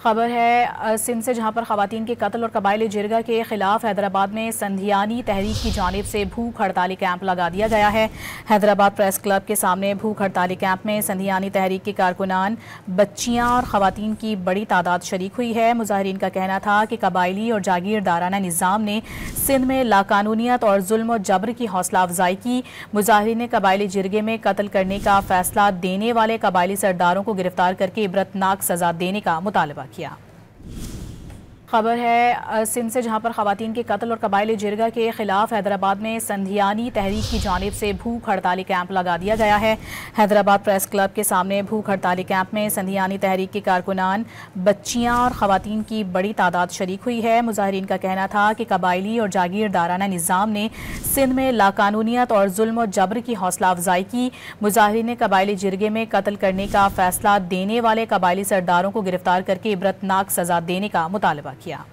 खबर है सिंध से, जहां पर खवातीन के कत्ल और कबाइली जिरगा के खिलाफ हैदराबाद में संधियानी तहरीक की जानिब से भूख हड़ताली कैंप लगा दिया गया है। हैदराबाद प्रेस क्लब के सामने भूख हड़ताली कैंप में संधियानी तहरीक के कारकुनान, बच्चियां और खवातीन की बड़ी तादाद शरीक हुई है। मुजाहिरीन का कहना था कि कबाइली और जागीरदाराना निज़ाम ने सिंध में लाकानूनियत और जुल्म और जबर की हौसला अफजाई की। मुजाहिरीन ने कबाइली जिरगे में कत्ल करने का फैसला देने वाले कबाइली सरदारों को गिरफ्तार करके इबरतनाक सजा देने का मुतालबा किया। खबर है सिंध से, जहां पर खवातीन के कत्ल और कबाइली जिरगा के खिलाफ हैदराबाद में संधियानी तहरीक की जानिब से भूख हड़ताली कैंप लगा दिया गया है। हैदराबाद प्रेस क्लब के सामने भूख हड़ताली कैंप में संधियानी तहरीक के कारकुनान, बच्चियां और खवातीन की बड़ी तादाद शरीक हुई है। मुजाहिरीन का कहना था कि कबाइली और जागीरदाराना निज़ाम ने सिंध में लाकानूनियत और जुल्म और जबर की हौसला अफजाई की। मुजाहिरीन ने कबाइली जिरगे में कत्ल करने का फैसला देने वाले कबाइली सरदारों को गिरफ्तार करके इबरतनाक सजा देने का मुतालबा किया।